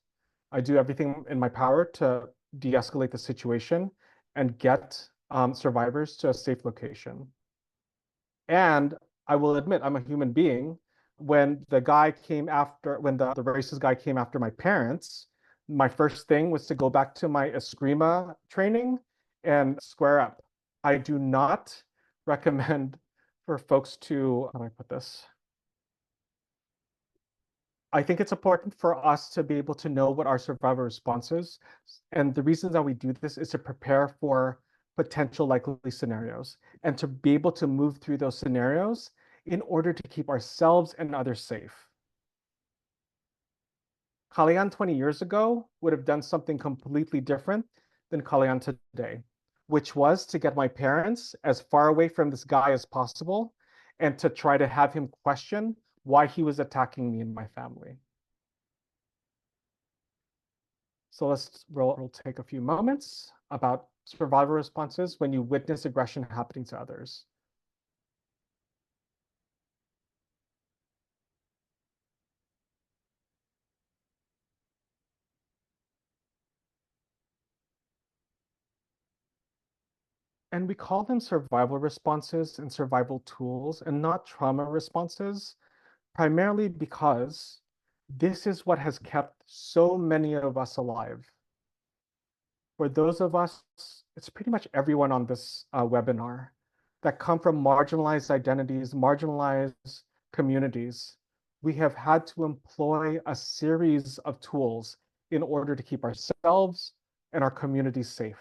I do everything in my power to de-escalate the situation and get survivors to a safe location. And I will admit, I'm a human being. When the racist guy came after my parents, my first thing was to go back to my Eskrima training and square up. I do not recommend for folks to, how do I put this? I think it's important for us to be able to know what our survival response is. And the reason that we do this is to prepare for potential likely scenarios and to be able to move through those scenarios in order to keep ourselves and others safe. Kalian 20 years ago would have done something completely different than Kalian today, which was to get my parents as far away from this guy as possible and to try to have him question why he was attacking me and my family. So we'll take a few moments about survival responses when you witness aggression happening to others. And we call them survival responses and survival tools and not trauma responses, primarily because this is what has kept so many of us alive. For those of us, it's pretty much everyone on this webinar that come from marginalized identities, marginalized communities. We have had to employ a series of tools in order to keep ourselves and our communities safe.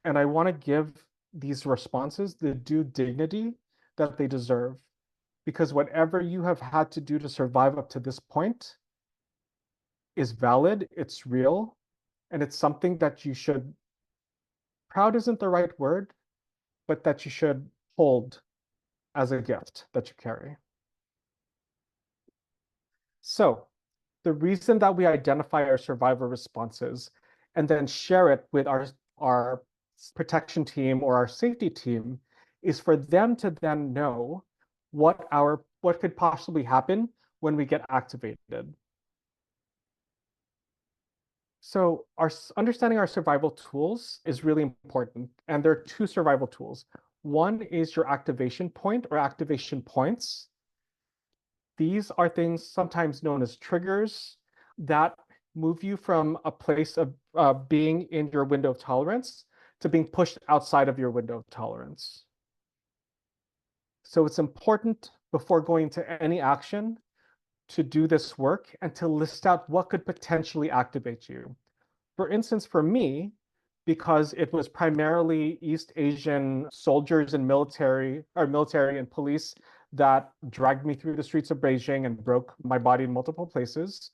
And I want to give these responses the due dignity that they deserve, because whatever you have had to do to survive up to this point is valid, it's real, and it's something that you should, proud isn't the right word, but that you should hold as a gift that you carry. So the reason that we identify our survivor responses and then share it with our protection team or our safety team is for them to then know what could possibly happen when we get activated. So understanding our survival tools is really important. And there are two survival tools. One is your activation point or activation points. These are things sometimes known as triggers that move you from a place of being in your window of tolerance to being pushed outside of your window of tolerance. So it's important before going to any action to do this work and to list out what could potentially activate you. For instance, for me, because it was primarily East Asian soldiers and military and police that dragged me through the streets of Beijing and broke my body in multiple places.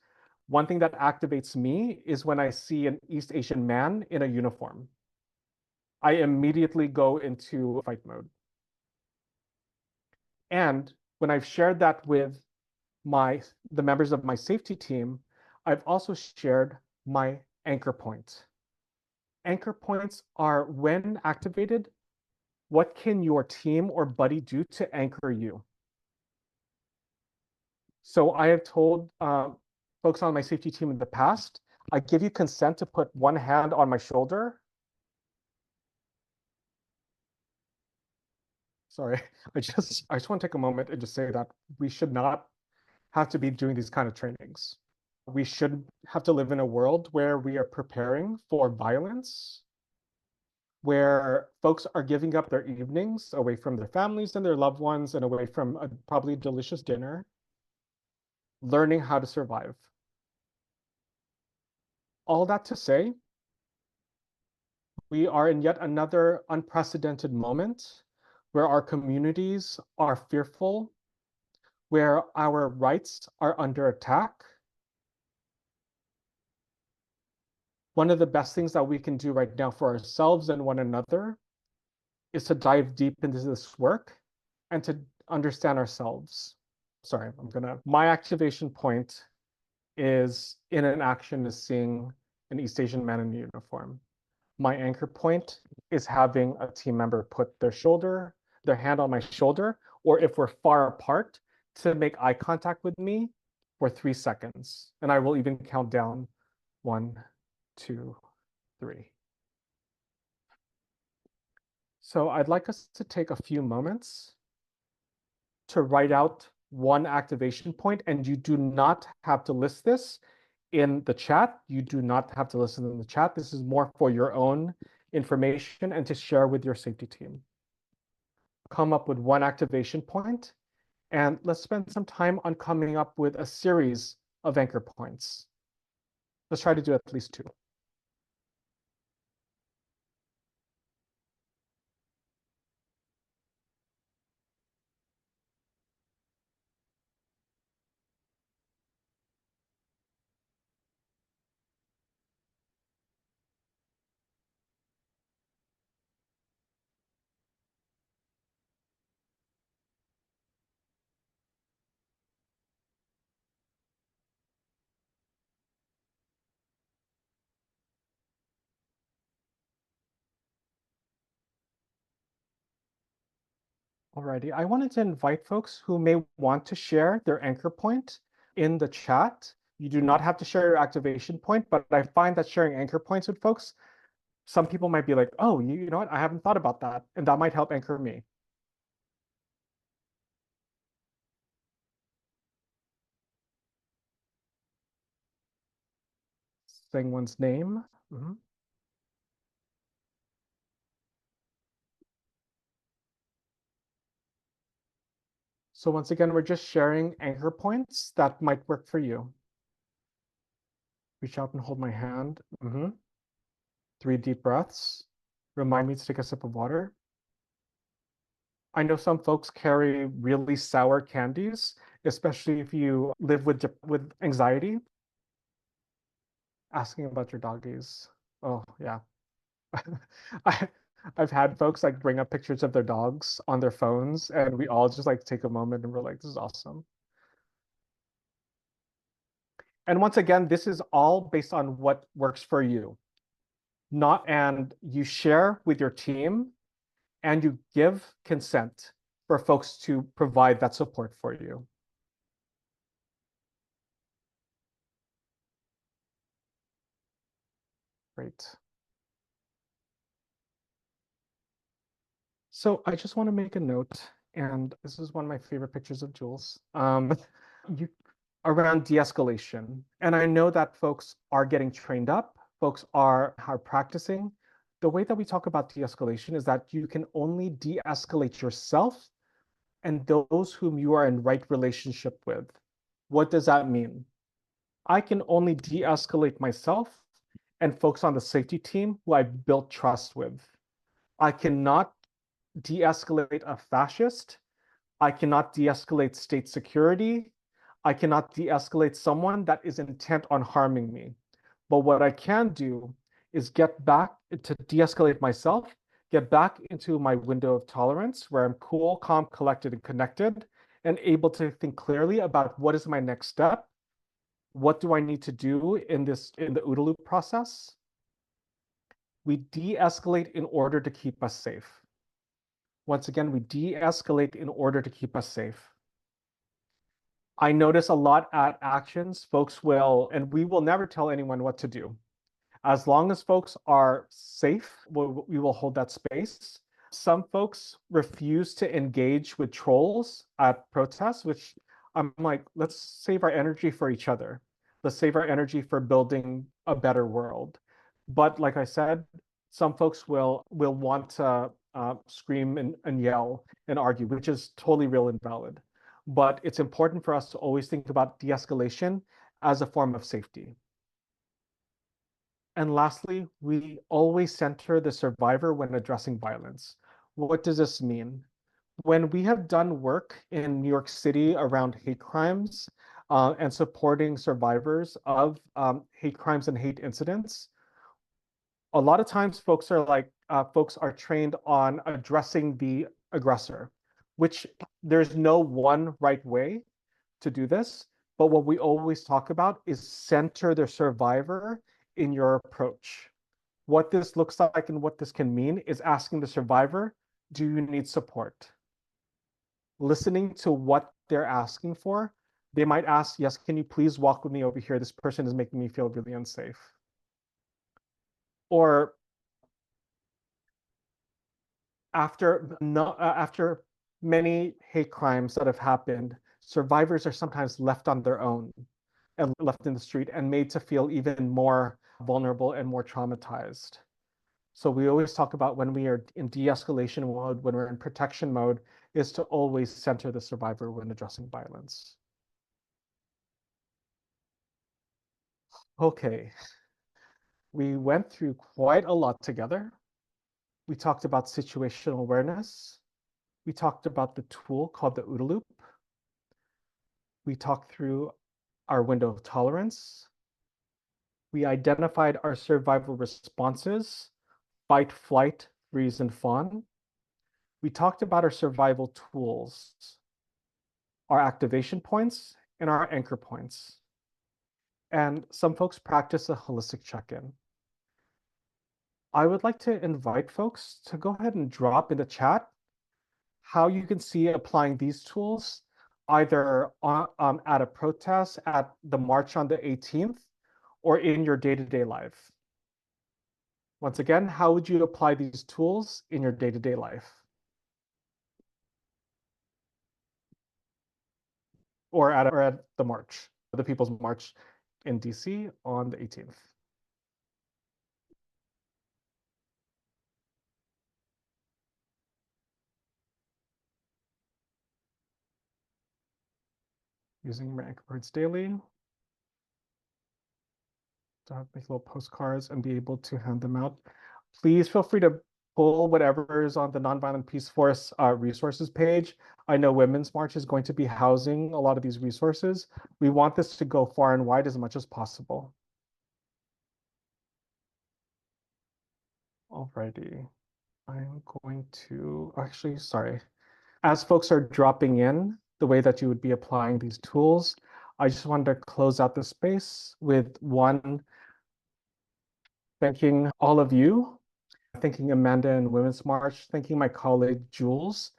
One thing that activates me is when I see an East Asian man in a uniform. I immediately go into fight mode. And when I've shared that with the members of my safety team, I've also shared my anchor point. Anchor points are, when activated, what can your team or buddy do to anchor you? So I have told folks on my safety team in the past, I give you consent to put one hand on my shoulder. Sorry, I just want to take a moment and just say that we should not have to be doing these kind of trainings. We should have to live in a world where we are preparing for violence, where folks are giving up their evenings away from their families and their loved ones and away from a probably delicious dinner, learning how to survive. All that to say, we are in yet another unprecedented moment where our communities are fearful, where our rights are under attack. One of the best things that we can do right now for ourselves and one another is to dive deep into this work and to understand ourselves. Sorry, my activation point is in an action is seeing an East Asian man in a uniform. My anchor point is having a team member put their hand on my shoulder, or if we're far apart, to make eye contact with me for 3 seconds. And I will even count down 1, 2, 3. So I'd like us to take a few moments to write out one activation point, and you do not have to list this in the chat. You do not have to listen in the chat. This is more for your own information and to share with your safety team. Come up with one activation point, and let's spend some time on coming up with a series of anchor points. Let's try to do at least 2. Alrighty, I wanted to invite folks who may want to share their anchor point in the chat. You do not have to share your activation point, but I find that sharing anchor points with folks, some people might be like, oh, you know what, I haven't thought about that, and that might help anchor me. Saying one's name. So once again, we're just sharing anchor points that might work for you. Reach out and hold my hand. 3 deep breaths. Remind me to take a sip of water. I know some folks carry really sour candies, especially if you live with anxiety. Asking about your doggies. Oh, yeah. I've had folks like bring up pictures of their dogs on their phones, and we all just like take a moment and we're like, this is awesome. And once again, this is all based on what works for you. And you share with your team and you give consent for folks to provide that support for you. Great. So I just want to make a note, and this is one of my favorite pictures of Jules. Around de-escalation. And I know that folks are getting trained up, folks are practicing. The way that we talk about de-escalation is that you can only de-escalate yourself and those whom you are in right relationship with. What does that mean? I can only de-escalate myself and folks on the safety team who I built trust with. I cannot de-escalate a fascist. I cannot de-escalate state security. I cannot de-escalate someone that is intent on harming me. But what I can do is get back to de-escalate myself, get back into my window of tolerance where I'm cool, calm, collected, and connected, and able to think clearly about what is my next step. What do I need to do in the OODA loop process? We de-escalate in order to keep us safe. Once again, we de-escalate in order to keep us safe. I notice a lot at actions, folks will, and we will never tell anyone what to do. As long as folks are safe, we will hold that space. Some folks refuse to engage with trolls at protests, which I'm like, let's save our energy for each other. Let's save our energy for building a better world. But like I said, some folks will want to scream and yell and argue, which is totally real and valid. But it's important for us to always think about de-escalation as a form of safety. And lastly, we always center the survivor when addressing violence. What does this mean? When we have done work in New York City around hate crimes and supporting survivors of hate crimes and hate incidents, a lot of times folks are trained on addressing the aggressor, which there's no one right way to do this. But what we always talk about is center the survivor in your approach. What this looks like and what this can mean is asking the survivor, do you need support? Listening to what they're asking for. They might ask, yes, can you please walk with me over here? This person is making me feel really unsafe. Or after many hate crimes that have happened, survivors are sometimes left on their own and left in the street and made to feel even more vulnerable and more traumatized. So we always talk about when we are in de-escalation mode, when we're in protection mode, is to always center the survivor when addressing violence. Okay, we went through quite a lot together. We talked about situational awareness. We talked about the tool called the OODA loop. We talked through our window of tolerance. We identified our survival responses: fight, flight, freeze, and fawn. We talked about our survival tools, our activation points, and our anchor points. And some folks practice a holistic check-in. I would like to invite folks to go ahead and drop in the chat how you can see applying these tools either at a protest, at the march on the 18th, or in your day-to-day life. Once again, how would you apply these tools in your day-to-day life? Or at the march, the People's March in DC on the 18th. Using my anchor points daily to make little postcards and be able to hand them out. Please feel free to pull whatever is on the Nonviolent Peaceforce resources page. I know Women's March is going to be housing a lot of these resources. We want this to go far and wide as much as possible. Alrighty, I'm going to, actually, sorry. As folks are dropping in, the way that you would be applying these tools, I just wanted to close out the space with one, thanking all of you, thanking Amanda and Women's March, thanking my colleague Jules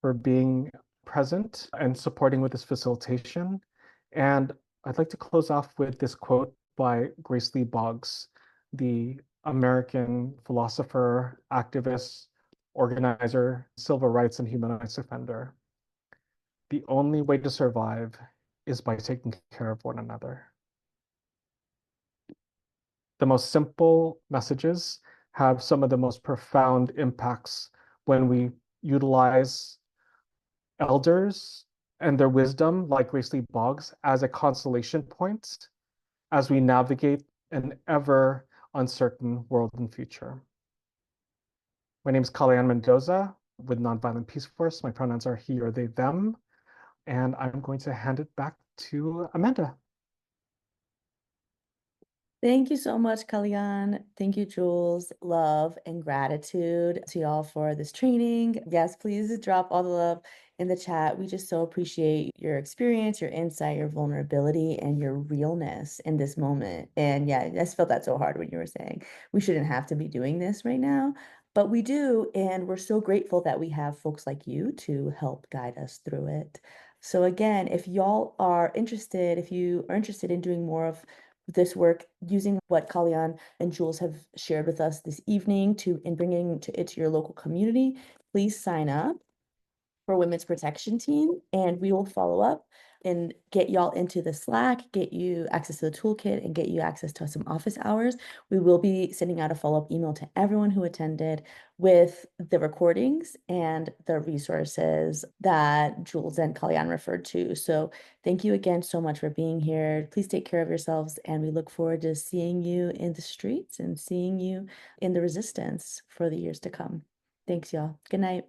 for being present and supporting with this facilitation. And I'd like to close off with this quote by Grace Lee Boggs, the American philosopher, activist, organizer, civil rights and human rights defender. The only way to survive is by taking care of one another. The most simple messages have some of the most profound impacts when we utilize elders and their wisdom, like Grace Lee Boggs, as a consolation point as we navigate an ever uncertain world and future. My name is Kalayan Mendoza with Nonviolent Peaceforce. My pronouns are he or they, them. And I'm going to hand it back to Amanda. Thank you so much, Kalyan. Thank you, Jules. Love and gratitude to y'all for this training. Yes, please drop all the love in the chat. We just so appreciate your experience, your insight, your vulnerability, and your realness in this moment. And yeah, I just felt that so hard when you were saying we shouldn't have to be doing this right now, but we do. And we're so grateful that we have folks like you to help guide us through it. So again, if y'all are interested, if you are interested in doing more of this work using what Kalyan and Jules have shared with us this evening in bringing it to your local community, please sign up for Women's Protection Team, and we will follow up and get y'all into the Slack, get you access to the toolkit, and get you access to some office hours. We will be sending out a follow-up email to everyone who attended with the recordings and the resources that Jules and Kalyan referred to. So thank you again so much for being here. Please take care of yourselves, and we look forward to seeing you in the streets and seeing you in the resistance for the years to come. Thanks, y'all. Good night.